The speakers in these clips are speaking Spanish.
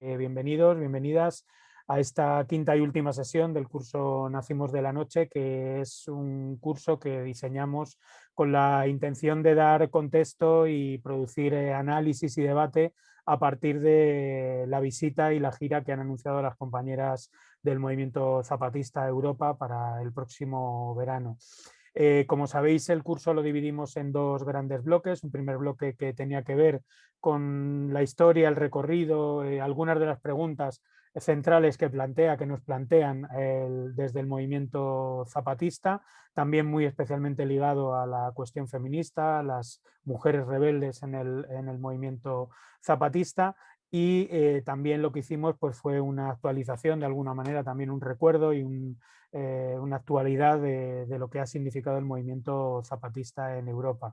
Bienvenidos, bienvenidas a esta quinta y última sesión del curso Nacimos de la Noche, que es un curso que diseñamos con la intención de dar contexto y producir análisis y debate a partir de la visita y la gira que han anunciado las compañeras del movimiento zapatista a Europa para el próximo verano. Como sabéis, el curso lo dividimos en dos grandes bloques. Un primer bloque que tenía que ver con la historia, el recorrido, algunas de las preguntas centrales que nos plantean desde el movimiento zapatista, también muy especialmente ligado a la cuestión feminista, a las mujeres rebeldes en el movimiento zapatista. Y también lo que hicimos pues, fue una actualización, de alguna manera, también un recuerdo y una actualidad de lo que ha significado el movimiento zapatista en Europa.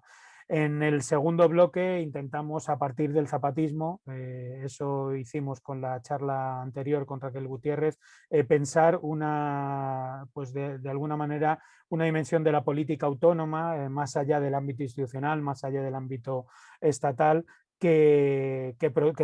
En el segundo bloque intentamos, a partir del zapatismo, eso hicimos con la charla anterior con Raquel Gutiérrez, pensar pues de alguna manera una dimensión de la política autónoma, más allá del ámbito institucional, más allá del ámbito estatal, que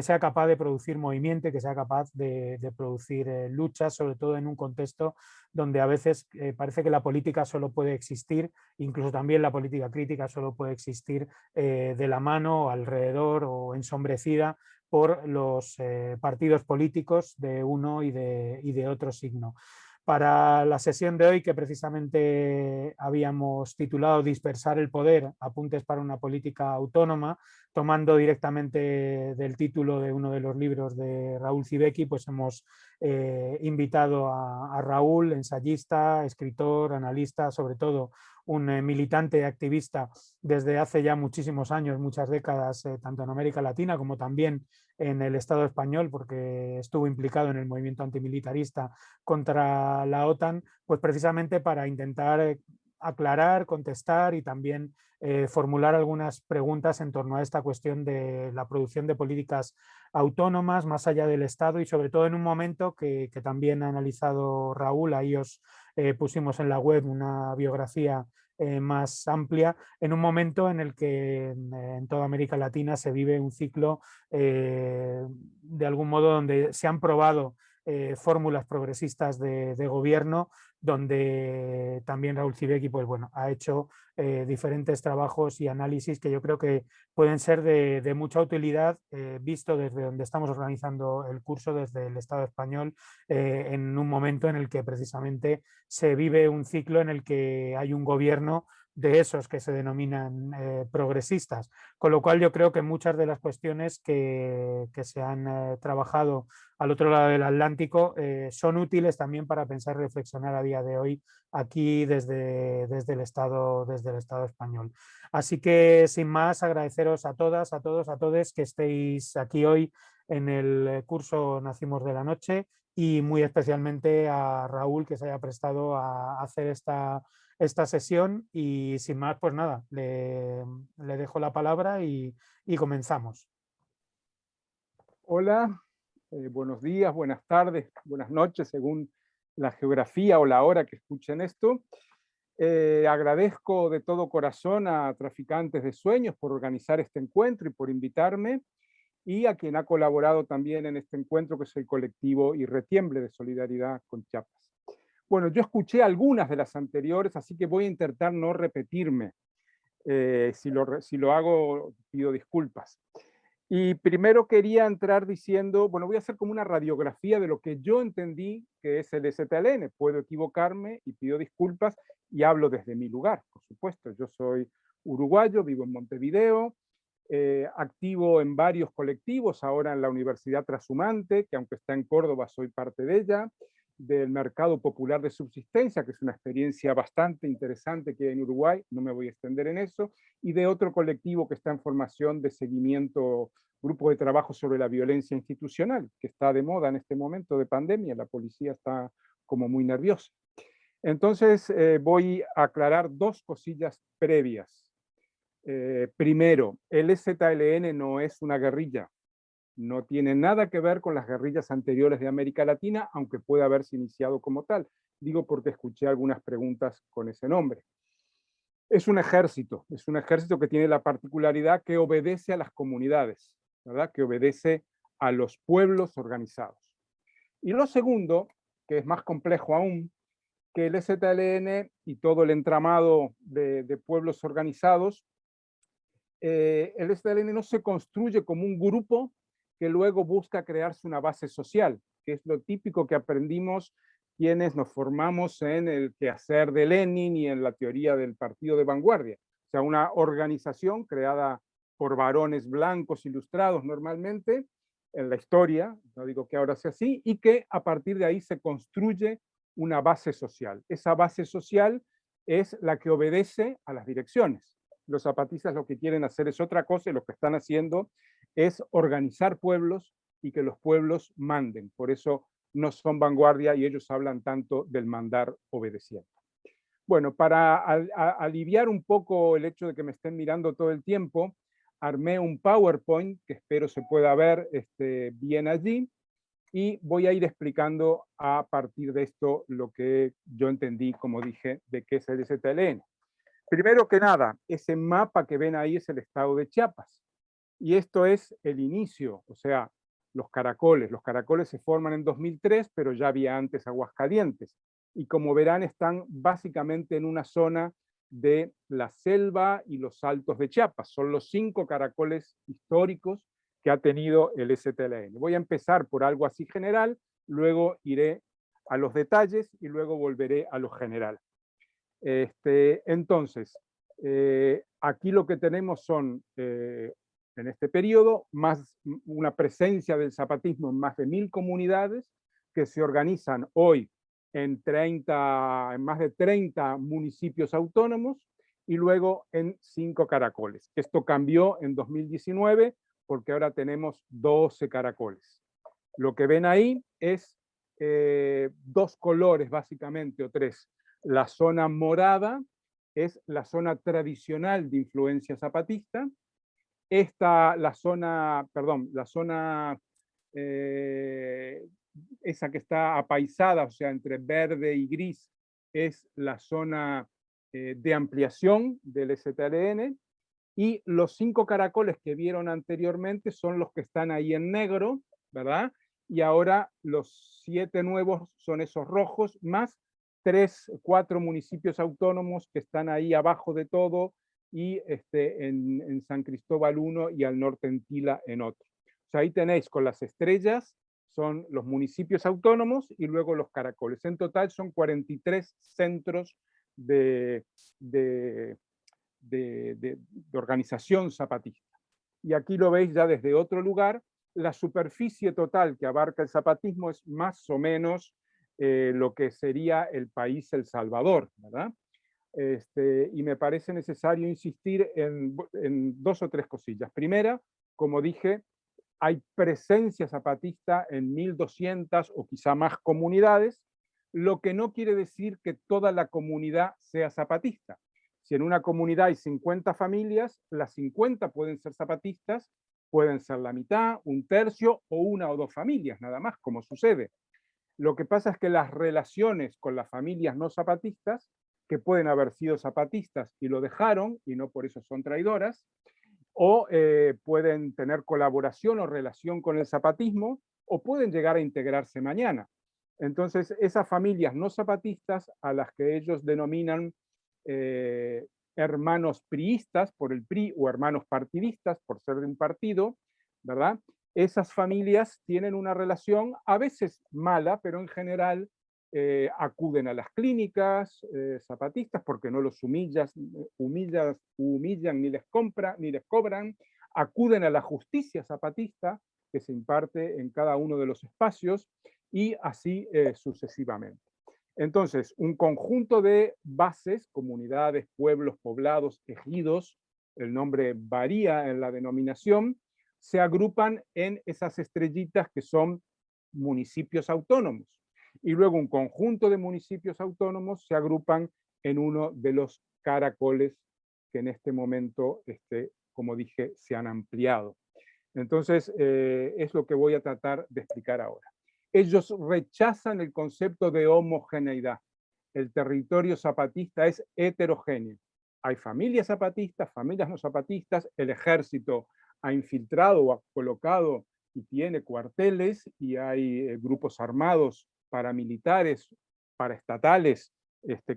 sea capaz de producir movimiento y que sea capaz de producir luchas, sobre todo en un contexto donde a veces parece que la política solo puede existir, incluso también la política crítica solo puede existir de la mano, alrededor o ensombrecida por los partidos políticos de uno y de otro signo. Para la sesión de hoy, que precisamente habíamos titulado Dispersar el poder, apuntes para una política autónoma, tomando directamente del título de uno de los libros de Raúl Civecchi, pues hemos invitado a Raúl, ensayista, escritor, analista, sobre todo un militante activista desde hace ya muchísimos años, muchas décadas, tanto en América Latina como también en el Estado español, porque estuvo implicado en el movimiento antimilitarista contra la OTAN, pues precisamente para intentar aclarar, contestar y también formular algunas preguntas en torno a esta cuestión de la producción de políticas autónomas más allá del Estado y sobre todo en un momento que también ha analizado Raúl, ahí os pusimos en la web una biografía más amplia, en un momento en el que en toda América Latina se vive un ciclo de algún modo donde se han probado fórmulas progresistas de gobierno, donde también Raúl Civecchi pues, bueno, ha hecho diferentes trabajos y análisis que yo creo que pueden ser de mucha utilidad, visto desde donde estamos organizando el curso, desde el Estado español, en un momento en el que precisamente se vive un ciclo en el que hay un gobierno de esos que se denominan progresistas, con lo cual yo creo que muchas de las cuestiones que se han trabajado al otro lado del Atlántico son útiles también para pensar y reflexionar a día de hoy aquí desde el Estado español. Así que sin más, agradeceros a todas, a todos, a todes que estéis aquí hoy en el curso Nacimos de la Noche y muy especialmente a Raúl que se haya prestado a hacer esta sesión y sin más, pues nada, le dejo la palabra y comenzamos. Hola, buenos días, buenas tardes, buenas noches, según la geografía o la hora que escuchen esto. Agradezco de todo corazón a Traficantes de Sueños por organizar este encuentro y por invitarme, y a quien ha colaborado también en este encuentro, que es el colectivo Irretiemble de Solidaridad con Chiapas. Bueno, yo escuché algunas de las anteriores, así que voy a intentar no repetirme. Si lo hago, pido disculpas. Y primero quería entrar diciendo, bueno, voy a hacer como una radiografía de lo que yo entendí que es el EZLN. Puedo equivocarme y pido disculpas y hablo desde mi lugar, por supuesto. Yo soy uruguayo, vivo en Montevideo, activo en varios colectivos, ahora en la Universidad Trashumante, que aunque está en Córdoba soy parte de ella, del Mercado Popular de Subsistencia, que es una experiencia bastante interesante que hay en Uruguay, no me voy a extender en eso, y de otro colectivo que está en formación de seguimiento, grupo de trabajo sobre la violencia institucional, que está de moda en este momento de pandemia, la policía está como muy nerviosa. Entonces voy a aclarar dos cosillas previas. Primero, el EZLN no es una guerrilla, no tiene nada que ver con las guerrillas anteriores de América Latina, aunque puede haberse iniciado como tal. Digo porque escuché algunas preguntas con ese nombre. Es un ejército que tiene la particularidad que obedece a las comunidades, ¿verdad? Que obedece a los pueblos organizados. Y lo segundo, que es más complejo aún, que el EZLN y todo el entramado de pueblos organizados, el EZLN no se construye como un grupo que luego busca crearse una base social, que es lo típico que aprendimos quienes nos formamos en el quehacer de Lenin y en la teoría del partido de vanguardia. O sea, una organización creada por varones blancos ilustrados normalmente en la historia, no digo que ahora sea así, y que a partir de ahí se construye una base social. Esa base social es la que obedece a las direcciones. Los zapatistas lo que quieren hacer es otra cosa y lo que están haciendo es organizar pueblos y que los pueblos manden. Por eso no son vanguardia y ellos hablan tanto del mandar obedeciendo. Bueno, para aliviar un poco el hecho de que me estén mirando todo el tiempo, armé un PowerPoint que espero se pueda ver bien allí y voy a ir explicando a partir de esto lo que yo entendí, como dije, de qué es el EZLN. Primero que nada, ese mapa que ven ahí es el estado de Chiapas. Y esto es el inicio, o sea, los caracoles. Los caracoles se forman en 2003, pero ya había antes Aguascalientes. Y como verán, están básicamente en una zona de la selva y los altos de Chiapas. Son los 5 caracoles históricos que ha tenido el EZLN. Voy a empezar por algo así general, luego iré a los detalles y luego volveré a lo general. Entonces, aquí lo que tenemos son, en este periodo, una presencia del zapatismo en más de 1000 comunidades que se organizan hoy en más de 30 municipios autónomos y luego en 5 caracoles. Esto cambió en 2019 porque ahora tenemos 12 caracoles. Lo que ven ahí es 2 colores básicamente, o 3. La zona morada es la zona tradicional de influencia zapatista. La zona esa que está apaisada, o sea, entre verde y gris, es la zona de ampliación del EZLN. Y los 5 caracoles que vieron anteriormente son los que están ahí en negro, ¿verdad? Y ahora los 7 nuevos son esos rojos, más 4 municipios autónomos que están ahí abajo de todo, y en San Cristóbal 1 y al norte en Tila en otro. O sea, ahí tenéis con las estrellas, son los municipios autónomos y luego los caracoles. En total son 43 centros de organización zapatista. Y aquí lo veis ya desde otro lugar. La superficie total que abarca el zapatismo es más o menos lo que sería el país El Salvador, ¿verdad? Y me parece necesario insistir en 2 o 3 cosillas. Primera, como dije, hay presencia zapatista en 1200 o quizá más comunidades, lo que no quiere decir que toda la comunidad sea zapatista. Si en una comunidad hay 50 familias, las 50 pueden ser zapatistas, pueden ser la mitad, un tercio o 1 o 2 familias, nada más, como sucede. Lo que pasa es que las relaciones con las familias no zapatistas, que pueden haber sido zapatistas y lo dejaron, y no por eso son traidoras, o pueden tener colaboración o relación con el zapatismo, o pueden llegar a integrarse mañana. Entonces, esas familias no zapatistas, a las que ellos denominan hermanos priistas por el PRI o hermanos partidistas por ser de un partido, ¿verdad? Esas familias tienen una relación a veces mala, pero en general acuden a las clínicas zapatistas porque no los humillan ni les cobran, acuden a la justicia zapatista que se imparte en cada uno de los espacios y así sucesivamente. Entonces, un conjunto de bases, comunidades, pueblos, poblados, ejidos, el nombre varía en la denominación, se agrupan en esas estrellitas que son municipios autónomos. Y luego un conjunto de municipios autónomos se agrupan en uno de los caracoles que en este momento, como dije, se han ampliado. Entonces, es lo que voy a tratar de explicar ahora. Ellos rechazan el concepto de homogeneidad. El territorio zapatista es heterogéneo. Hay familias zapatistas, familias no zapatistas, el ejército ha infiltrado o ha colocado y tiene cuarteles y hay grupos armados paramilitares, paraestatales,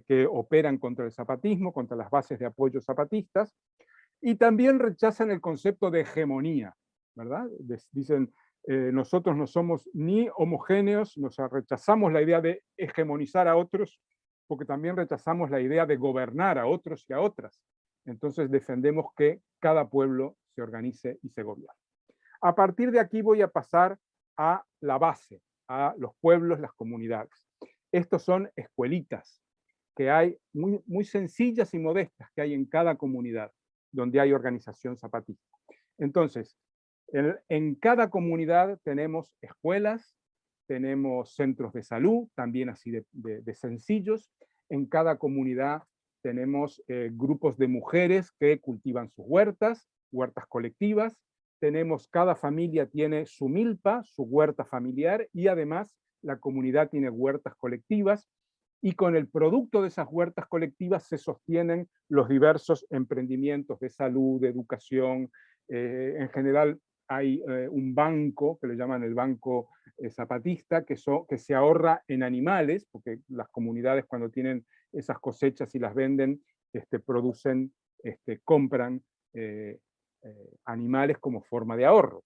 que operan contra el zapatismo, contra las bases de apoyo zapatistas, y también rechazan el concepto de hegemonía, ¿verdad? Dicen, nosotros no somos ni homogéneos, rechazamos la idea de hegemonizar a otros, porque también rechazamos la idea de gobernar a otros y a otras. Entonces defendemos que cada pueblo se organice y se gobierne. A partir de aquí voy a pasar a la base, a los pueblos, las comunidades. Estos son escuelitas que hay muy, muy sencillas y modestas que hay en cada comunidad donde hay organización zapatista. Entonces, en cada comunidad tenemos escuelas, tenemos centros de salud, también así de sencillos. En cada comunidad tenemos grupos de mujeres que cultivan sus huertas, huertas colectivas. Cada familia tiene su milpa, su huerta familiar, y además la comunidad tiene huertas colectivas, y con el producto de esas huertas colectivas se sostienen los diversos emprendimientos de salud, de educación. En general hay un banco, que le llaman el banco zapatista, que se ahorra en animales, porque las comunidades cuando tienen esas cosechas y las venden, producen, compran animales como forma de ahorro.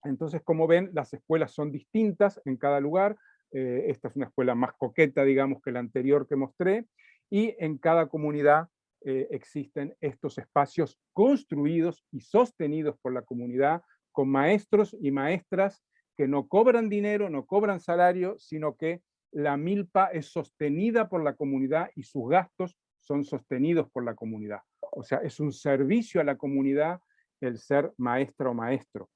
Entonces, como ven, las escuelas son distintas en cada lugar. Esta es una escuela más coqueta, digamos, que la anterior que mostré, y en cada comunidad existen estos espacios construidos y sostenidos por la comunidad, con maestros y maestras que no cobran dinero, no cobran salario, sino que la milpa es sostenida por la comunidad y sus gastos son sostenidos por la comunidad. O sea, es un servicio a la comunidad el ser maestra o maestro.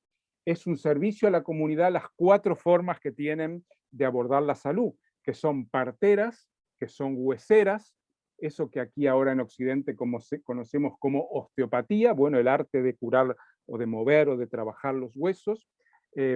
Es un servicio a la comunidad las 4 formas que tienen de abordar la salud, que son parteras, que son hueseras, eso que aquí ahora en Occidente conocemos como osteopatía, bueno, el arte de curar o de mover o de trabajar los huesos,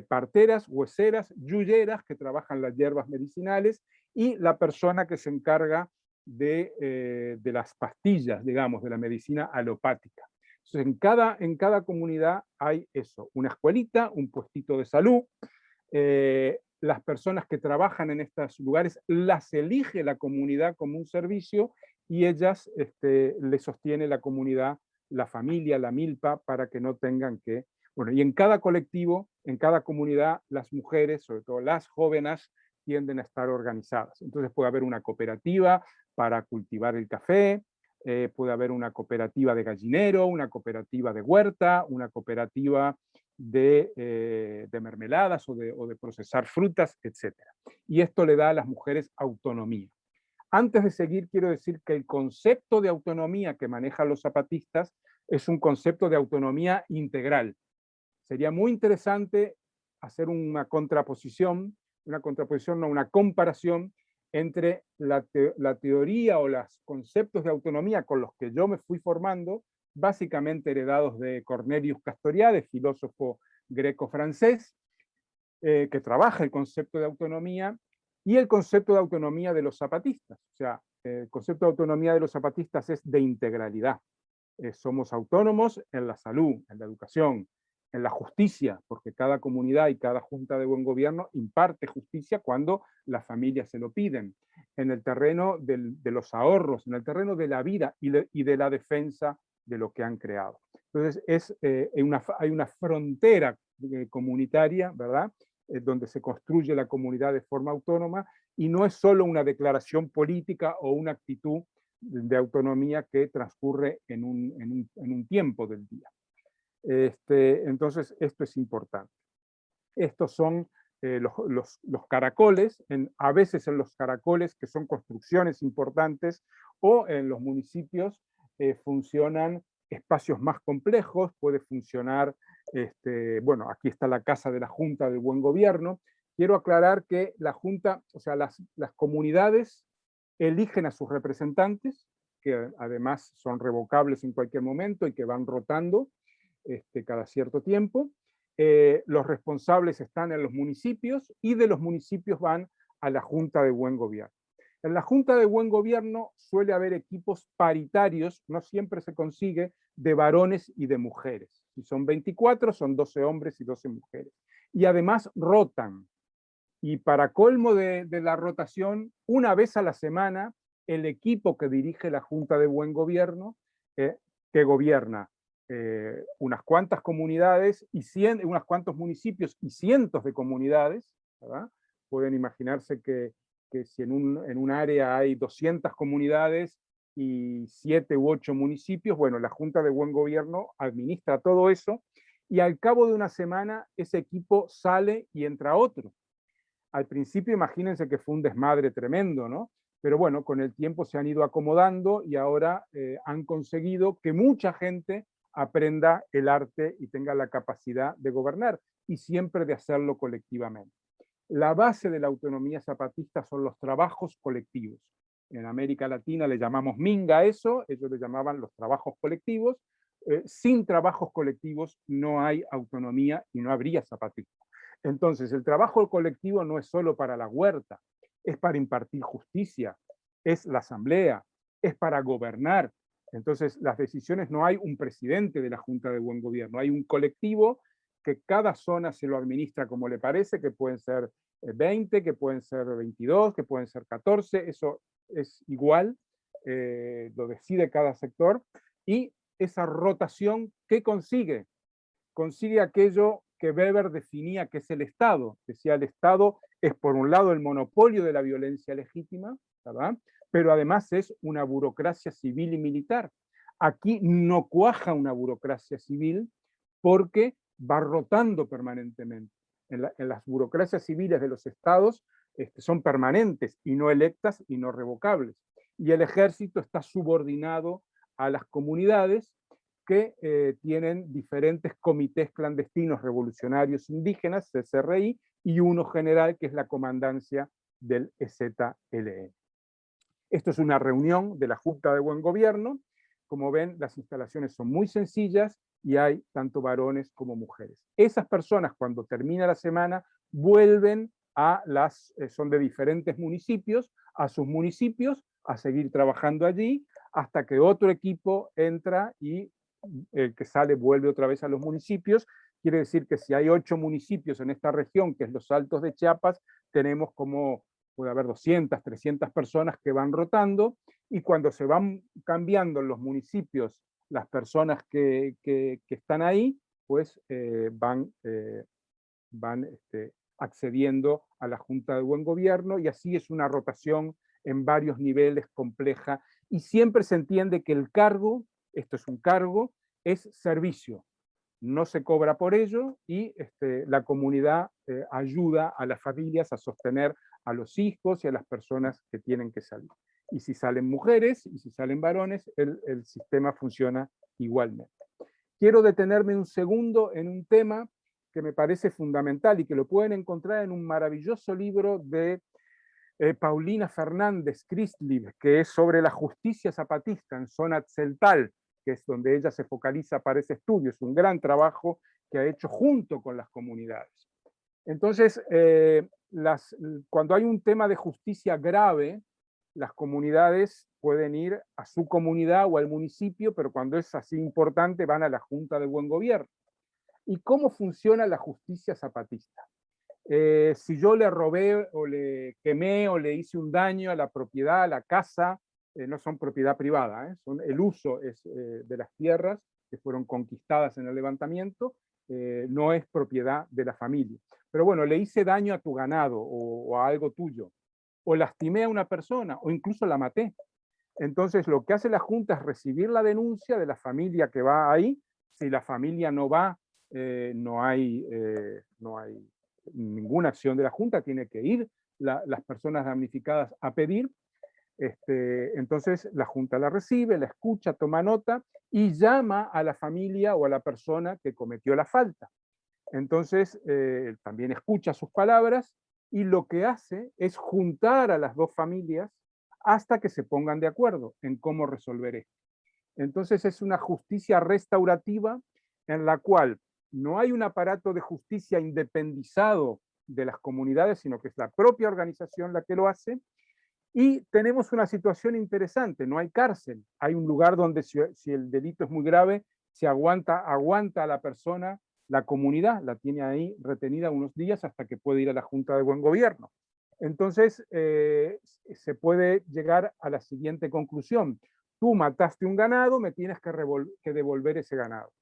parteras, hueseras, yuyeras, que trabajan las hierbas medicinales, y la persona que se encarga de las pastillas, digamos, de la medicina alopática. Entonces, en cada comunidad hay eso, una escuelita, un puestito de salud. Las personas que trabajan en estos lugares las elige la comunidad como un servicio, y ellas le sostiene la comunidad, la familia, la milpa, para que no tengan que... Bueno, y en cada colectivo, en cada comunidad, las mujeres, sobre todo las jóvenes, tienden a estar organizadas. Entonces puede haber una cooperativa para cultivar el café, puede haber una cooperativa de gallinero, una cooperativa de huerta, una cooperativa de mermeladas o de procesar frutas, etc. Y esto le da a las mujeres autonomía. Antes de seguir, quiero decir que el concepto de autonomía que manejan los zapatistas es un concepto de autonomía integral. Sería muy interesante hacer una comparación entre la teoría o los conceptos de autonomía con los que yo me fui formando, básicamente heredados de Cornelius Castoriadis, filósofo greco-francés, que trabaja el concepto de autonomía, y el concepto de autonomía de los zapatistas. O sea, el concepto de autonomía de los zapatistas es de integralidad. Somos autónomos en la salud, en la educación, en la justicia, porque cada comunidad y cada junta de buen gobierno imparte justicia cuando las familias se lo piden, en el terreno de los ahorros, en el terreno de la vida y de la defensa de lo que han creado. Entonces, hay una frontera comunitaria, ¿verdad?, donde se construye la comunidad de forma autónoma, y no es solo una declaración política o una actitud de autonomía que transcurre en un tiempo del día. Entonces, esto es importante. Estos son los caracoles, a veces en los caracoles, que son construcciones importantes, o en los municipios funcionan espacios más complejos, puede funcionar, bueno, aquí está la casa de la Junta del Buen Gobierno. Quiero aclarar que la Junta, o sea, las comunidades eligen a sus representantes, que además son revocables en cualquier momento y que van rotando cada cierto tiempo. Los responsables están en los municipios, y de los municipios van a la Junta de Buen Gobierno. En la Junta de Buen Gobierno suele haber equipos paritarios, no siempre se consigue, de varones y de mujeres. Si son 24, son 12 hombres y 12 mujeres. y además rotan. Y para colmo de la rotación, una vez a la semana, el equipo que dirige la Junta de Buen Gobierno, que gobierna unas cuantas comunidades, y unos cuantos municipios y cientos de comunidades, ¿verdad? Pueden imaginarse que si en un área hay 200 comunidades y 7 u 8 municipios, bueno, la Junta de Buen Gobierno administra todo eso, y al cabo de una semana ese equipo sale y entra otro. Al principio imagínense que fue un desmadre tremendo, ¿no? Pero bueno, con el tiempo se han ido acomodando y ahora han conseguido que mucha gente aprenda el arte y tenga la capacidad de gobernar, y siempre de hacerlo colectivamente. La base de la autonomía zapatista son los trabajos colectivos. En América Latina le llamamos minga a eso, ellos le llamaban los trabajos colectivos. Sin trabajos colectivos no hay autonomía y no habría zapatismo. Entonces, el trabajo colectivo no es solo para la huerta, es para impartir justicia, es la asamblea, es para gobernar. Entonces, las decisiones, no hay un presidente de la Junta de Buen Gobierno, hay un colectivo que cada zona se lo administra como le parece, que pueden ser 20, que pueden ser 22, que pueden ser 14, eso es igual, lo decide cada sector, y esa rotación, ¿qué consigue? Consigue aquello que Weber definía que es el Estado. Decía, el Estado es por un lado el monopolio de la violencia legítima, ¿verdad? Pero además es una burocracia civil y militar. Aquí no cuaja una burocracia civil porque va rotando permanentemente. En las burocracias civiles de los estados son permanentes y no electas y no revocables. Y el ejército está subordinado a las comunidades que tienen diferentes comités clandestinos revolucionarios indígenas, CCRI, y uno general que es la comandancia del EZLN. Esto es una reunión de la Junta de Buen Gobierno. Como ven, las instalaciones son muy sencillas y hay tanto varones como mujeres. Esas personas, cuando termina la semana, vuelven son de diferentes municipios, a sus municipios, a seguir trabajando allí, hasta que otro equipo entra y el que sale vuelve otra vez a los municipios. Quiere decir que si hay 8 municipios en esta región, que es los Altos de Chiapas, tenemos como, puede haber 200, 300 personas que van rotando, y cuando se van cambiando en los municipios las personas que están ahí, pues van accediendo a la Junta de Buen Gobierno, y así es una rotación en varios niveles compleja, y siempre se entiende que el cargo, esto es un cargo, es servicio, no se cobra por ello, y la comunidad ayuda a las familias a sostener a los hijos y a las personas que tienen que salir. Y si salen mujeres y si salen varones, el sistema funciona igualmente. Quiero detenerme un segundo en un tema que me parece fundamental y que lo pueden encontrar en un maravilloso libro de Paulina Fernández Christlib, que es sobre la justicia zapatista en Zonatzeltal, que es donde ella se focaliza para ese estudio. Es un gran trabajo que ha hecho junto con las comunidades. Entonces, cuando hay un tema de justicia grave, las comunidades pueden ir a su comunidad o al municipio, pero cuando es así importante van a la Junta de Buen Gobierno. ¿Y cómo funciona la justicia zapatista? Si yo le robé o le quemé o le hice un daño a la propiedad, a la casa, no son propiedad privada, el uso es de las tierras que fueron conquistadas en el levantamiento, no es propiedad de la familia. Pero bueno, le hice daño a tu ganado o a algo tuyo, o lastimé a una persona, o incluso la maté. Entonces lo que hace la Junta es recibir la denuncia de la familia que va ahí. Si la familia no va, no hay ninguna acción de la Junta, tiene que ir las personas damnificadas a pedir. Entonces la Junta la recibe, la escucha, toma nota y llama a la familia o a la persona que cometió la falta. Entonces también escucha sus palabras y lo que hace es juntar a las dos familias hasta que se pongan de acuerdo en cómo resolver esto. Entonces es una justicia restaurativa en la cual no hay un aparato de justicia independizado de las comunidades, sino que es la propia organización la que lo hace. Y tenemos una situación interesante, no hay cárcel, hay un lugar donde si el delito es muy grave, se aguanta a la persona La comunidad la tiene ahí retenida unos días hasta que puede ir a la Junta de Buen Gobierno. Entonces, se puede llegar a la siguiente conclusión. Tú mataste un ganado, me tienes que devolver ese ganado.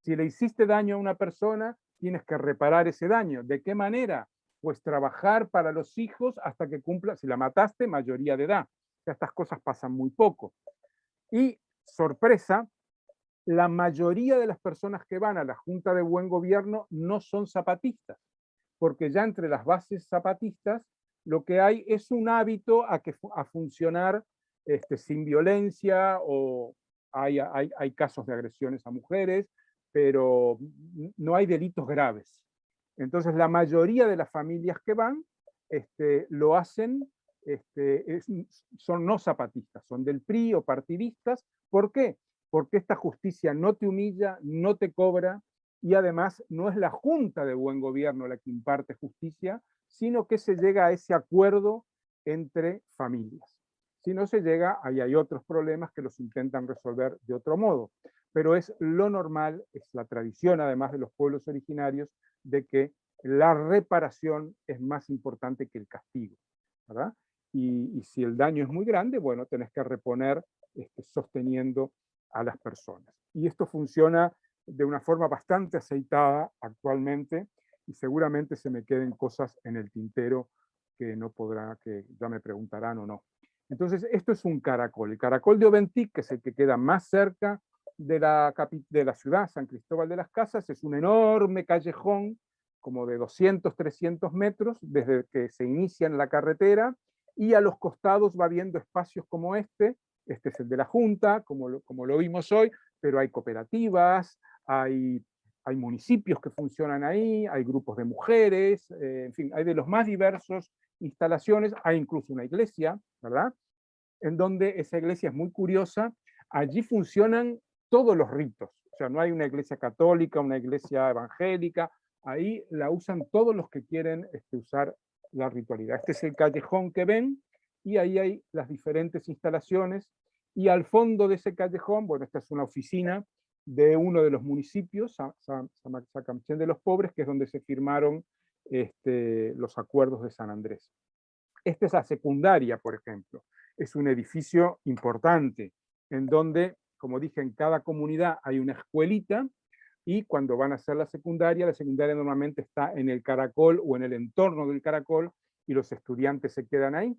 Si le hiciste daño a una persona, tienes que reparar ese daño. ¿De qué manera? Pues trabajar para los hijos hasta que cumpla, si la mataste, mayoría de edad. O sea, estas cosas pasan muy poco. Y, sorpresa, la mayoría de las personas que van a la Junta de Buen Gobierno no son zapatistas, porque ya entre las bases zapatistas lo que hay es un hábito a funcionar sin violencia, o hay casos de agresiones a mujeres, pero no hay delitos graves. Entonces la mayoría de las familias que van lo hacen, son no zapatistas, son del PRI o partidistas. ¿Por qué? Porque esta justicia no te humilla, no te cobra, y además no es la Junta de Buen Gobierno la que imparte justicia, sino que se llega a ese acuerdo entre familias. Si no se llega, ahí hay otros problemas que los intentan resolver de otro modo. Pero es lo normal, es la tradición además de los pueblos originarios, de que la reparación es más importante que el castigo, ¿verdad? Y si el daño es muy grande, bueno, tenés que reponer sosteniendo a las personas. Y esto funciona de una forma bastante aceitada actualmente, y seguramente se me queden cosas en el tintero que no podrá, que ya me preguntarán o no. Entonces, esto es un caracol. El caracol de Oventic, que es el que queda más cerca de la ciudad, San Cristóbal de las Casas, es un enorme callejón, como de 200, 300 metros, desde que se inicia en la carretera, y a los costados va viendo espacios como este es el de la Junta, como lo vimos hoy, pero hay cooperativas, hay municipios que funcionan ahí, hay grupos de mujeres, en fin, hay de los más diversos instalaciones, hay incluso una iglesia, ¿verdad? En donde esa iglesia es muy curiosa, allí funcionan todos los ritos, o sea, no hay una iglesia católica, una iglesia evangélica, ahí la usan todos los que quieren usar la ritualidad. Este es el callejón que ven, y ahí hay las diferentes instalaciones, y al fondo de ese callejón, bueno, esta es una oficina de uno de los municipios, Sacamchén de los Pobres, que es donde se firmaron los acuerdos de San Andrés. Esta es la secundaria, por ejemplo. Es un edificio importante, en donde, como dije, en cada comunidad hay una escuelita, y cuando van a hacer la secundaria normalmente está en el caracol o en el entorno del caracol, y los estudiantes se quedan ahí.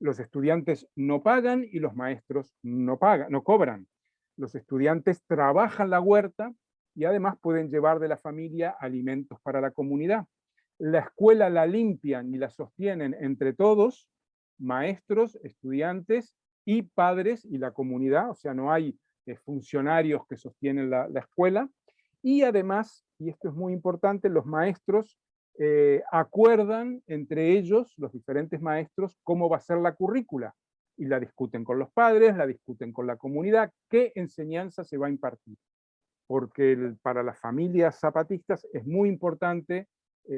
Los estudiantes no pagan y los maestros no cobran. Los estudiantes trabajan la huerta y además pueden llevar de la familia alimentos para la comunidad. La escuela la limpian y la sostienen entre todos, maestros, estudiantes y padres y la comunidad, o sea, no hay funcionarios que sostienen la escuela. Y además, y esto es muy importante, los maestros acuerdan entre ellos, los diferentes maestros, cómo va a ser la currícula, y la discuten con los padres, la discuten con la comunidad, qué enseñanza se va a impartir. Porque para las familias zapatistas es muy importante,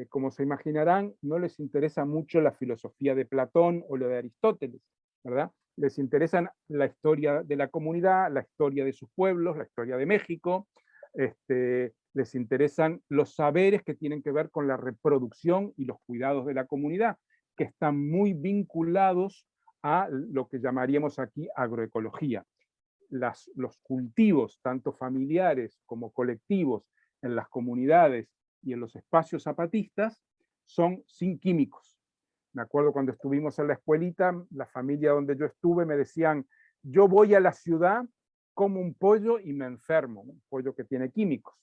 como se imaginarán, no les interesa mucho la filosofía de Platón o lo de Aristóteles, ¿verdad? Les interesan la historia de la comunidad, la historia de sus pueblos, la historia de México, les interesan los saberes que tienen que ver con la reproducción y los cuidados de la comunidad, que están muy vinculados a lo que llamaríamos aquí agroecología. Los cultivos, tanto familiares como colectivos, en las comunidades y en los espacios zapatistas, son sin químicos. Me acuerdo cuando estuvimos en la escuelita, la familia donde yo estuve me decían, yo voy a la ciudad, como un pollo y me enfermo, un pollo que tiene químicos.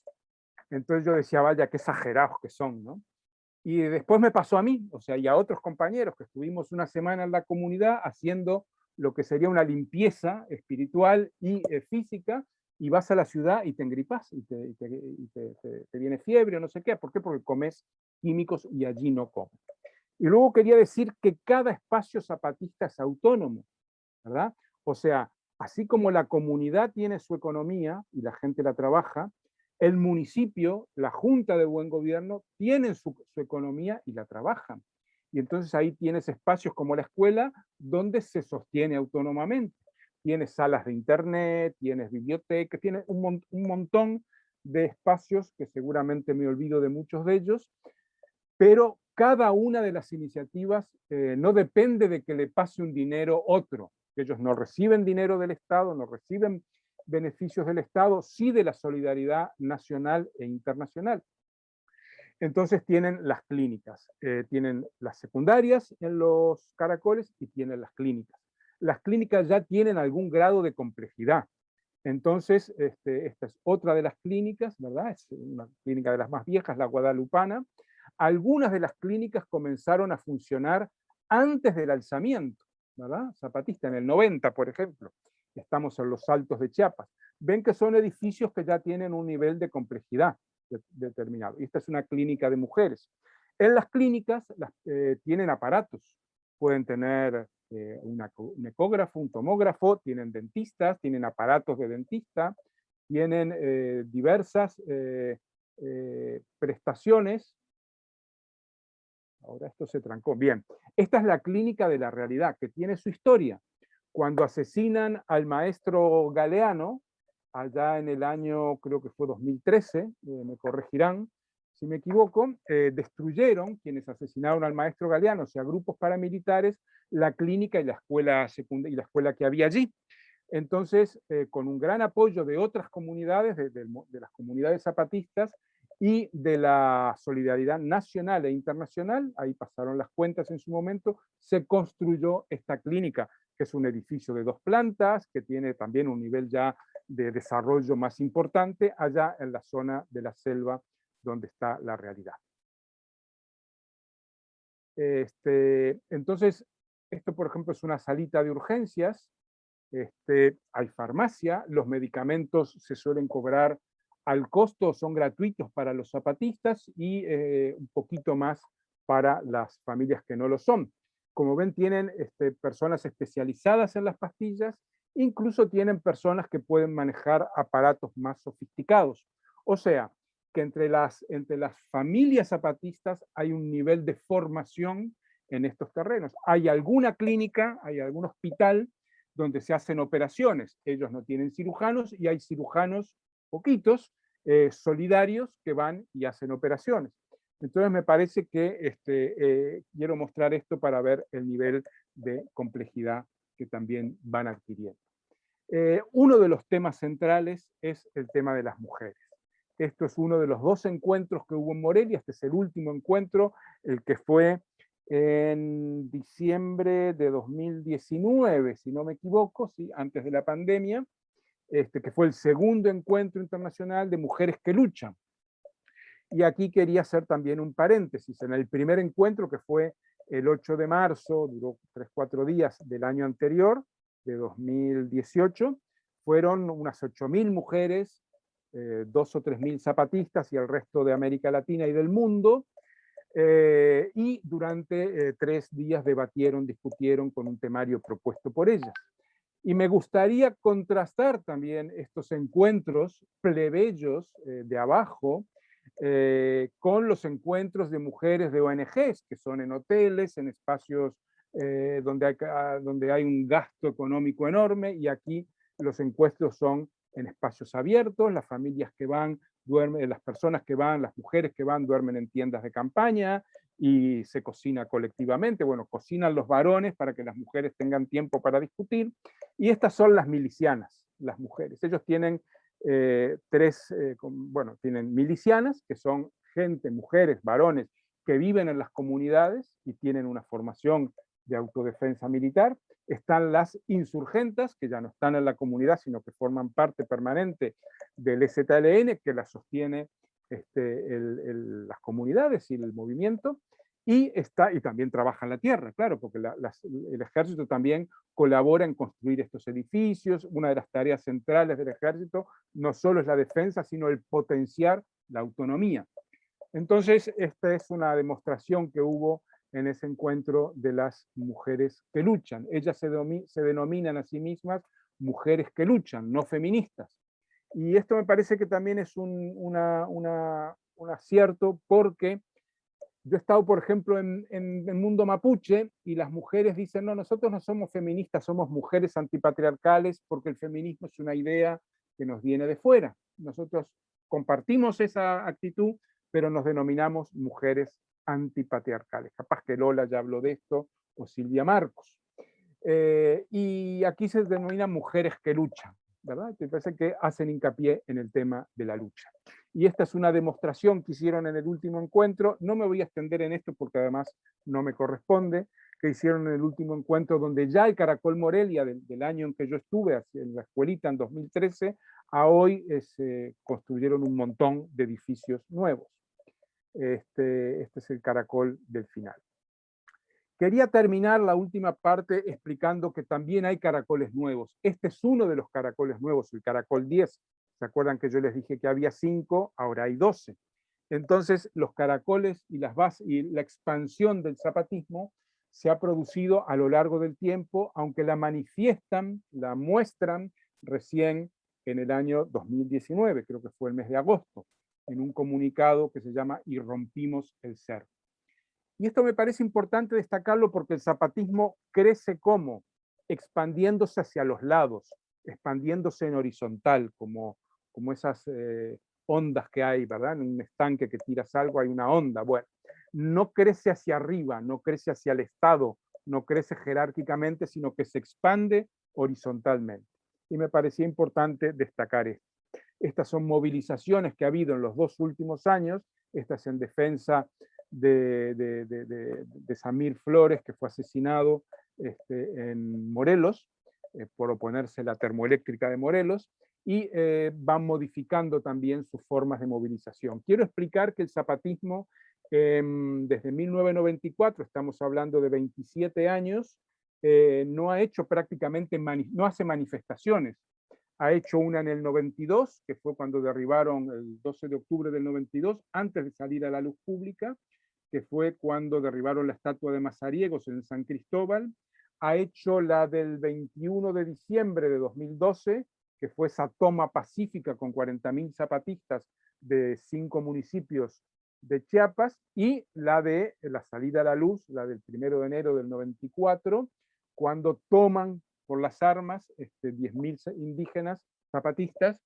Entonces yo decía, vaya, qué exagerados que son, ¿no? Y después me pasó a mí, o sea, y a otros compañeros, que estuvimos una semana en la comunidad haciendo lo que sería una limpieza espiritual y física, y vas a la ciudad y te engripas, y te viene fiebre o no sé qué. ¿Por qué? Porque comes químicos y allí no comes. Y luego quería decir que cada espacio zapatista es autónomo, ¿verdad? O sea, así como la comunidad tiene su economía y la gente la trabaja, el municipio, la Junta de Buen Gobierno, tienen su economía y la trabajan. Y entonces ahí tienes espacios como la escuela, donde se sostiene autónomamente. Tienes salas de internet, tienes bibliotecas, tienes un montón de espacios, que seguramente me olvido de muchos de ellos, pero cada una de las iniciativas no depende de que le pase un dinero otro. Ellos no reciben dinero del Estado, no reciben beneficios del Estado, sí de la solidaridad nacional e internacional. Entonces tienen las clínicas, tienen las secundarias en los caracoles y tienen las clínicas. Las clínicas ya tienen algún grado de complejidad. Entonces, esta es otra de las clínicas, ¿verdad? Es una clínica de las más viejas, la guadalupana. Algunas de las clínicas comenzaron a funcionar antes del alzamiento, ¿verdad? Zapatista, en el 90, por ejemplo. Estamos en los Altos de Chiapas. Ven que son edificios que ya tienen un nivel de complejidad determinado. Y esta es una clínica de mujeres. En las clínicas tienen aparatos. Pueden tener un ecógrafo, un tomógrafo, tienen dentistas, tienen aparatos de dentista, tienen diversas prestaciones. Ahora esto se trancó. Bien, esta es la clínica de la realidad, que tiene su historia. Cuando asesinan al maestro Galeano, allá en el año, creo que fue 2013, me corregirán si me equivoco, destruyeron, quienes asesinaron al maestro Galeano, o sea, grupos paramilitares, la clínica y la escuela secundaria y la escuela que había allí. Entonces, con un gran apoyo de otras comunidades, de las comunidades zapatistas y de la solidaridad nacional e internacional, ahí pasaron las cuentas en su momento, se construyó esta clínica, que es un edificio de 2 plantas, que tiene también un nivel ya de desarrollo más importante, allá en la zona de la selva donde está la realidad. Entonces, esto por ejemplo es una salita de urgencias, hay farmacia, los medicamentos se suelen cobrar al costo, son gratuitos para los zapatistas y un poquito más para las familias que no lo son. Como ven, tienen personas especializadas en las pastillas, incluso tienen personas que pueden manejar aparatos más sofisticados. O sea, que entre las familias zapatistas hay un nivel de formación en estos terrenos. Hay alguna clínica, hay algún hospital donde se hacen operaciones. Ellos no tienen cirujanos y hay cirujanos poquitos, solidarios, que van y hacen operaciones. Entonces me parece que quiero mostrar esto para ver el nivel de complejidad que también van adquiriendo. Uno de los temas centrales es el tema de las mujeres. Esto es uno de los 2 encuentros que hubo en Morelia, este es el último encuentro, el que fue en diciembre de 2019, si no me equivoco, ¿sí? Antes de la pandemia, que fue el segundo encuentro internacional de mujeres que luchan. Y aquí quería hacer también un paréntesis. En el primer encuentro, que fue el 8 de marzo, duró 3-4 días del año anterior, de 2018, fueron unas 8.000 mujeres, 2 o 3.000 zapatistas y el resto de América Latina y del mundo, y durante 3 días debatieron, discutieron con un temario propuesto por ellas. Y me gustaría contrastar también estos encuentros plebeyos de abajo con los encuentros de mujeres de ONGs, que son en hoteles, en espacios donde hay un gasto económico enorme, y aquí los encuentros son en espacios abiertos, las familias que van duermen, las personas que van, las mujeres que van duermen en tiendas de campaña y se cocina colectivamente. Bueno, cocinan los varones para que las mujeres tengan tiempo para discutir. Y estas son las milicianas, las mujeres. Ellos tienen tienen milicianas, que son gente, mujeres, varones, que viven en las comunidades y tienen una formación de autodefensa militar. Están las insurgentas, que ya no están en la comunidad, sino que forman parte permanente del EZLN, que la sostiene las comunidades y el movimiento, y también trabaja en la tierra, claro, porque el ejército también colabora en construir estos edificios. Una de las tareas centrales del ejército no solo es la defensa, sino el potenciar la autonomía. Entonces, esta es una demostración que hubo en ese encuentro de las mujeres que luchan. Ellas se denominan a sí mismas mujeres que luchan, no feministas. Y esto me parece que también es un acierto, porque yo he estado, por ejemplo, en el mundo mapuche y las mujeres dicen, no, nosotros no somos feministas, somos mujeres antipatriarcales, porque el feminismo es una idea que nos viene de fuera. Nosotros compartimos esa actitud, pero nos denominamos mujeres antipatriarcales. Capaz que Lola ya habló de esto, o Silvia Marcos. Y aquí se denomina mujeres que luchan, ¿verdad? Me parece que hacen hincapié en el tema de la lucha. Y esta es una demostración que hicieron en el último encuentro. No me voy a extender en esto porque además no me corresponde, que hicieron en el último encuentro donde ya el Caracol Morelia del año en que yo estuve en la escuelita en 2013, a hoy se construyeron un montón de edificios nuevos. Este es el Caracol del final. Quería terminar la última parte explicando que también hay caracoles nuevos. Este es uno de los caracoles nuevos, el Caracol 10. ¿Se acuerdan que yo les dije que había 5? Ahora hay 12. Entonces, los caracoles y la expansión del zapatismo se ha producido a lo largo del tiempo, aunque la manifiestan, la muestran recién en el año 2019, creo que fue el mes de agosto, en un comunicado que se llama Irrompimos el Ser. Y esto me parece importante destacarlo porque el zapatismo crece como expandiéndose hacia los lados, expandiéndose en horizontal, como esas ondas que hay, ¿verdad? En un estanque que tiras algo hay una onda. Bueno, no crece hacia arriba, no crece hacia el Estado, no crece jerárquicamente, sino que se expande horizontalmente. Y me parecía importante destacar esto. Estas son movilizaciones que ha habido en los 2 últimos años, estas en defensa de Samir Flores, que fue asesinado en Morelos, por oponerse a la termoeléctrica de Morelos, y van modificando también sus formas de movilización. Quiero explicar que el zapatismo, desde 1994, estamos hablando de 27 años, no ha hecho prácticamente, no hace manifestaciones. Ha hecho una en el 92, que fue cuando derribaron el 12 de octubre del 92, antes de salir a la luz pública, que fue cuando derribaron la estatua de Mazariegos en San Cristóbal. Ha hecho la del 21 de diciembre de 2012, que fue esa toma pacífica con 40.000 zapatistas de 5 municipios de Chiapas, y la de la salida a la luz, la del 1 de enero del 94, cuando toman por las armas 10.000 indígenas zapatistas,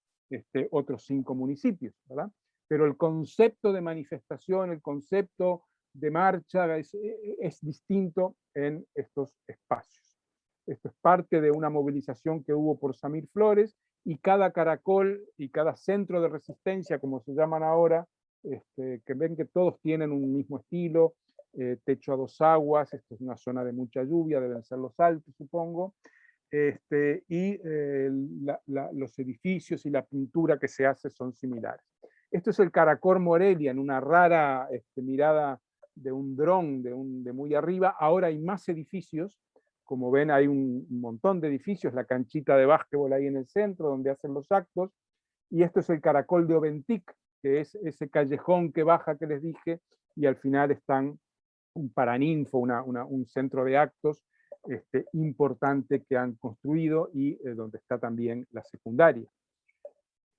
otros 5 municipios, ¿verdad? Pero el concepto de manifestación, el concepto de marcha es distinto en estos espacios. Esto es parte de una movilización que hubo por Samir Flores, y cada caracol y cada centro de resistencia, como se llaman ahora, que ven que todos tienen un mismo estilo, techo a 2 aguas, esto es una zona de mucha lluvia, deben ser los Altos, supongo, y los edificios y la pintura que se hace son similares. Esto es el Caracol Morelia, en una rara mirada de un dron de muy arriba. Ahora hay más edificios, como ven hay un montón de edificios, la canchita de básquetbol ahí en el centro donde hacen los actos, y esto es el Caracol de Oventic, que es ese callejón que baja que les dije, y al final están un paraninfo, un centro de actos importante que han construido, y donde está también la secundaria.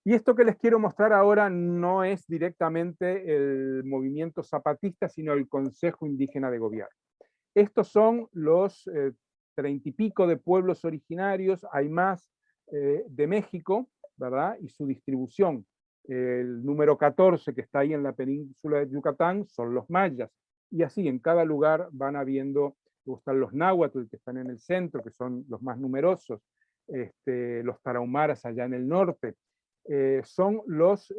Y esto que les quiero mostrar ahora no es directamente el movimiento zapatista, sino el Consejo Indígena de Gobierno. Estos son los 30 y pico de pueblos originarios, hay más de México, ¿verdad? Y su distribución. El número 14, que está ahí en la península de Yucatán, son los mayas. Y así en cada lugar van habiendo, están los náhuatl, que están en el centro, que son los más numerosos, los tarahumaras allá en el norte. Son los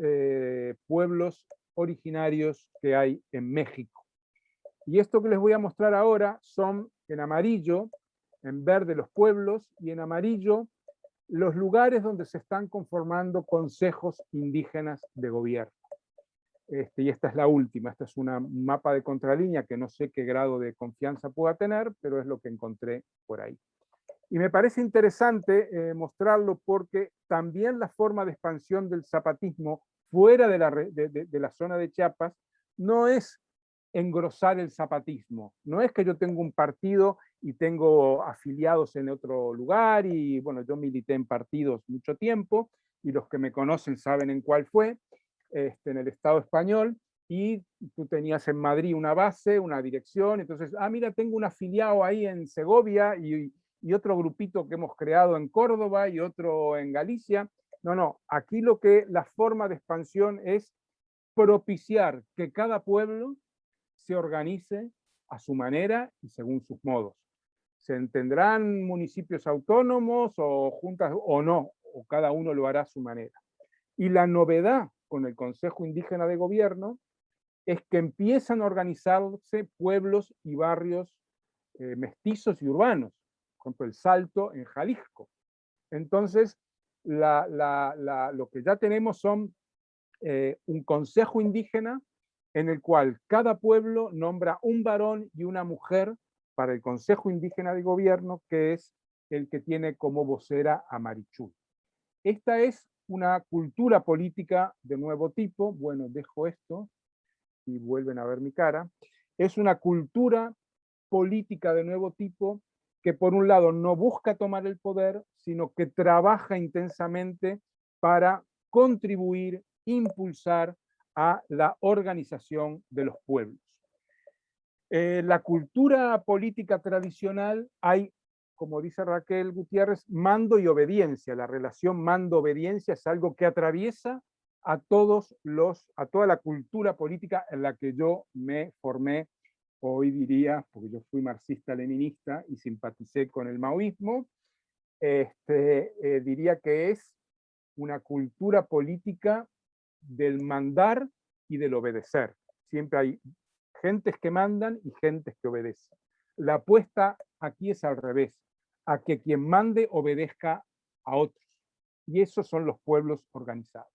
pueblos originarios que hay en México. Y esto que les voy a mostrar ahora son en amarillo, en verde los pueblos, y en amarillo los lugares donde se están conformando consejos indígenas de gobierno. Y esta es la última, esta es un mapa de contralínea que no sé qué grado de confianza pueda tener, pero es lo que encontré por ahí. Y me parece interesante mostrarlo porque también la forma de expansión del zapatismo fuera de la zona de Chiapas no es engrosar el zapatismo. No es que yo tengo un partido y tengo afiliados en otro lugar, y bueno, yo milité en partidos mucho tiempo, y los que me conocen saben en cuál fue, en el Estado español, y tú tenías en Madrid una base, una dirección, entonces, mira, tengo un afiliado ahí en Segovia, y otro grupito que hemos creado en Córdoba, y otro en Galicia, No, no, aquí la forma de expansión es propiciar que cada pueblo se organice a su manera y según sus modos. Se tendrán municipios autónomos o juntas o no, o cada uno lo hará a su manera. Y la novedad con el Consejo Indígena de Gobierno es que empiezan a organizarse pueblos y barrios mestizos y urbanos, por ejemplo el Salto en Jalisco. Entonces, lo que ya tenemos son un consejo indígena en el cual cada pueblo nombra un varón y una mujer para el Consejo Indígena de Gobierno, que es el que tiene como vocera a Marichul. Esta es una cultura política de nuevo tipo. Bueno, dejo esto y vuelven a ver mi cara. Es una cultura política de nuevo tipo que por un lado no busca tomar el poder, sino que trabaja intensamente para contribuir, impulsar a la organización de los pueblos. La cultura política tradicional hay, como dice Raquel Gutiérrez, mando y obediencia. La relación mando-obediencia es algo que atraviesa a toda la cultura política en la que yo me formé. Hoy diría, porque yo fui marxista-leninista y simpaticé con el maoísmo, diría que es una cultura política del mandar y del obedecer. Siempre hay gentes que mandan y gentes que obedecen. La apuesta aquí es al revés, a que quien mande obedezca a otros. Y esos son los pueblos organizados.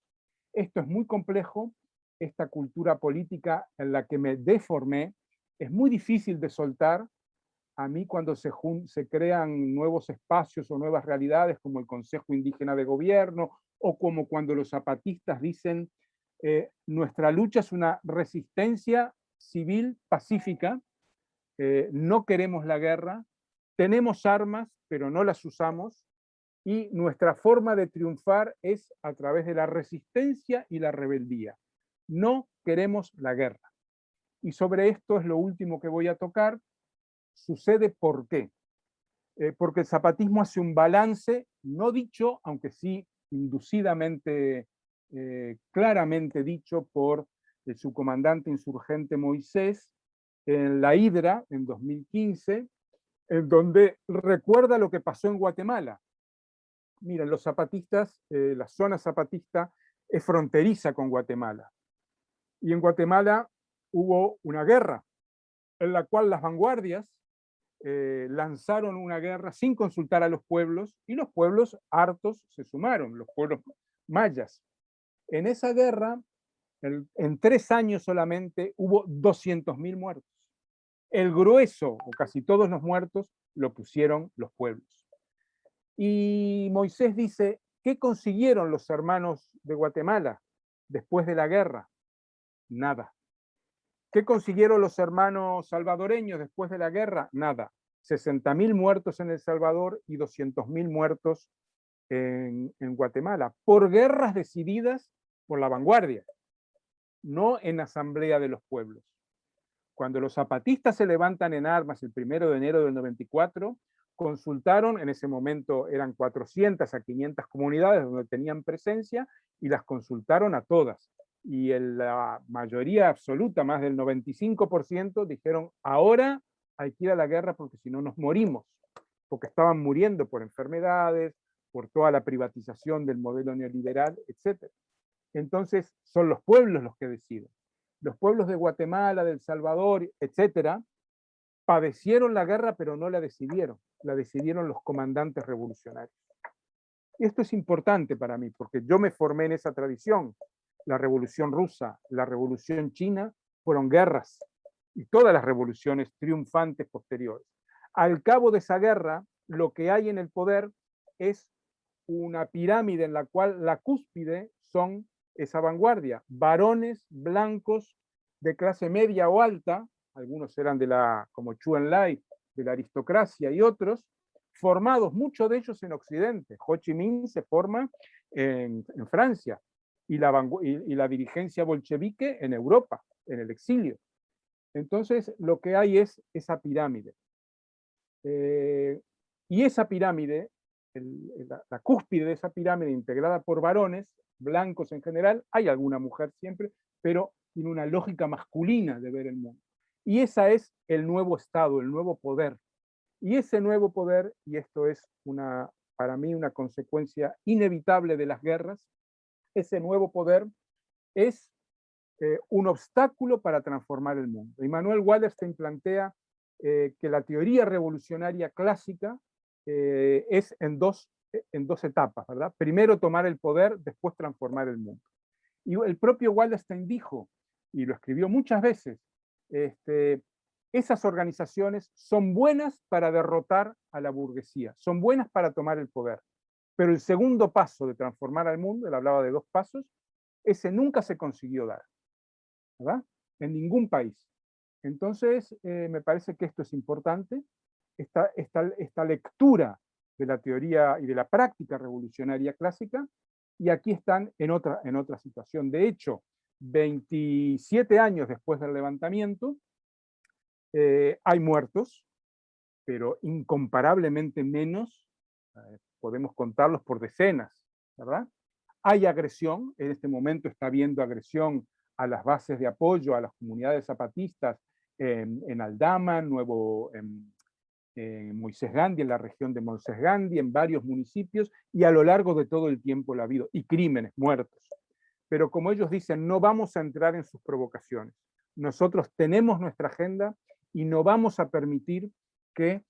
Esto es muy complejo, esta cultura política en la que me deformé, es muy difícil de soltar. A mí cuando se crean nuevos espacios o nuevas realidades como el Consejo Indígena de Gobierno o como cuando los zapatistas dicen nuestra lucha es una resistencia civil pacífica, no queremos la guerra, tenemos armas pero no las usamos y nuestra forma de triunfar es a través de la resistencia y la rebeldía. No queremos la guerra. Y sobre esto es lo último que voy a tocar. Sucede ¿por qué? Porque el zapatismo hace un balance, no dicho, aunque sí inducidamente, claramente dicho por el subcomandante insurgente Moisés, en la Hidra, en 2015, en donde recuerda lo que pasó en Guatemala. Miren, los zapatistas, la zona zapatista es fronteriza con Guatemala. Y en Guatemala hubo una guerra en la cual las vanguardias lanzaron una guerra sin consultar a los pueblos y los pueblos hartos se sumaron, los pueblos mayas. En esa guerra, en 3 años solamente, hubo 200.000 muertos. El grueso, o casi todos los muertos, lo pusieron los pueblos. Y Moisés dice, ¿qué consiguieron los hermanos de Guatemala después de la guerra? Nada. ¿Qué consiguieron los hermanos salvadoreños después de la guerra? Nada. 60.000 muertos en El Salvador y 200.000 muertos en Guatemala, por guerras decididas por la vanguardia, no en asamblea de los pueblos. Cuando los zapatistas se levantan en armas el 1 de enero del 94, consultaron, en ese momento eran 400 a 500 comunidades donde tenían presencia, y las consultaron a todas. Y en la mayoría absoluta, más del 95%, dijeron, ahora hay que ir a la guerra porque si no nos morimos, porque estaban muriendo por enfermedades, por toda la privatización del modelo neoliberal, etc. Entonces son los pueblos los que deciden. Los pueblos de Guatemala, de El Salvador, etc., padecieron la guerra, pero no la decidieron los comandantes revolucionarios. Y esto es importante para mí, porque yo me formé en esa tradición. La Revolución Rusa, la Revolución China, fueron guerras, y todas las revoluciones triunfantes posteriores. Al cabo de esa guerra, lo que hay en el poder es una pirámide en la cual la cúspide son esa vanguardia, varones blancos de clase media o alta, algunos eran como Chu Enlai, de la aristocracia, y otros, formados, muchos de ellos en Occidente. Ho Chi Minh se forma en Francia, y la dirigencia bolchevique en Europa, en el exilio. Entonces, lo que hay es esa pirámide. Y esa pirámide la cúspide de esa pirámide integrada por varones, blancos en general, hay alguna mujer siempre, pero tiene una lógica masculina de ver el mundo. Y ese es el nuevo Estado, el nuevo poder. Y ese nuevo poder, y esto es para mí una consecuencia inevitable de las guerras, ese nuevo poder es un obstáculo para transformar el mundo. Immanuel Wallerstein plantea que la teoría revolucionaria clásica es en dos etapas, ¿verdad? Primero tomar el poder, después transformar el mundo. Y el propio Wallerstein dijo, y lo escribió muchas veces, esas organizaciones son buenas para derrotar a la burguesía, son buenas para tomar el poder, pero el segundo paso de transformar al mundo, él hablaba de 2 pasos, ese nunca se consiguió dar, ¿verdad? En ningún país. Entonces, me parece que esto es importante, esta lectura de la teoría y de la práctica revolucionaria clásica, y aquí están en otra situación. De hecho, 27 años después del levantamiento, hay muertos, pero incomparablemente menos, podemos contarlos por decenas, ¿verdad? Hay agresión, en este momento está habiendo agresión a las bases de apoyo, a las comunidades zapatistas en Aldama, en Moisés Gandhi, en la región de Moisés Gandhi, en varios municipios, y a lo largo de todo el tiempo la ha habido, y crímenes, muertos. Pero como ellos dicen, no vamos a entrar en sus provocaciones. Nosotros tenemos nuestra agenda y no vamos a permitir que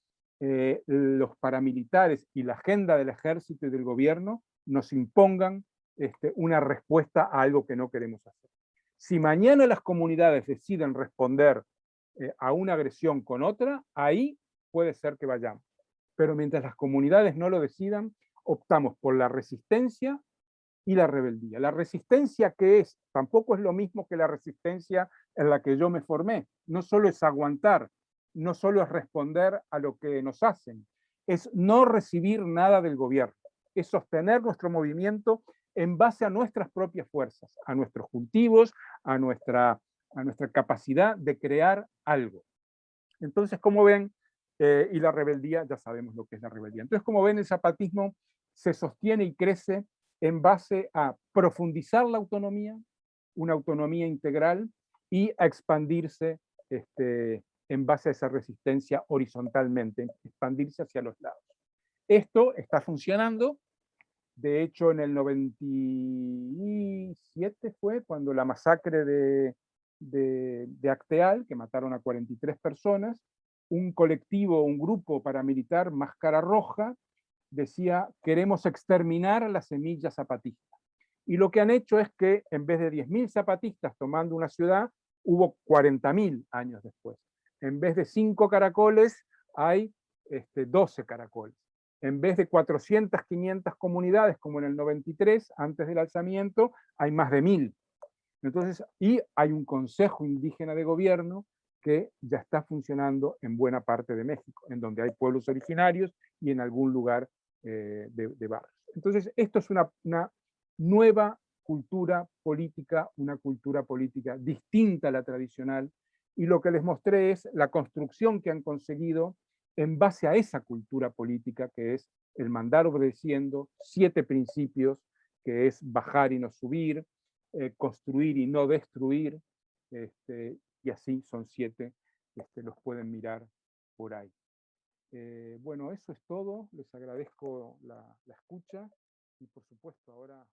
los paramilitares y la agenda del ejército y del gobierno nos impongan una respuesta a algo que no queremos hacer. Si mañana las comunidades deciden responder a una agresión con otra, ahí puede ser que vayamos. Pero mientras las comunidades no lo decidan, optamos por la resistencia y la rebeldía. La resistencia, ¿qué es? Tampoco es lo mismo que la resistencia en la que yo me formé. No solo es aguantar, no solo es responder a lo que nos hacen, es no recibir nada del gobierno, es sostener nuestro movimiento en base a nuestras propias fuerzas, a nuestros cultivos, a nuestra capacidad de crear algo. Entonces, como ven, y la rebeldía, ya sabemos lo que es la rebeldía. Entonces, como ven, el zapatismo se sostiene y crece en base a profundizar la autonomía, una autonomía integral, y a expandirse en base a esa resistencia horizontalmente, expandirse hacia los lados. Esto está funcionando. De hecho, en el 97 fue cuando la masacre de Acteal, que mataron a 43 personas, un colectivo, un grupo paramilitar, Máscara Roja, decía, queremos exterminar a las semillas zapatistas. Y lo que han hecho es que en vez de 10.000 zapatistas tomando una ciudad, hubo 40.000 años después. En vez de 5 caracoles, hay 12 caracoles. En vez de 400, 500 comunidades, como en el 93, antes del alzamiento, hay más de 1.000. Entonces, y hay un consejo indígena de gobierno que ya está funcionando en buena parte de México, en donde hay pueblos originarios y en algún lugar de barrios. Entonces, esto es una nueva cultura política, una cultura política distinta a la tradicional, y lo que les mostré es la construcción que han conseguido en base a esa cultura política, que es el mandar obedeciendo, 7 principios, que es bajar y no subir, construir y no destruir, y así son 7, los pueden mirar por ahí. Bueno, eso es todo, les agradezco la escucha, y por supuesto ahora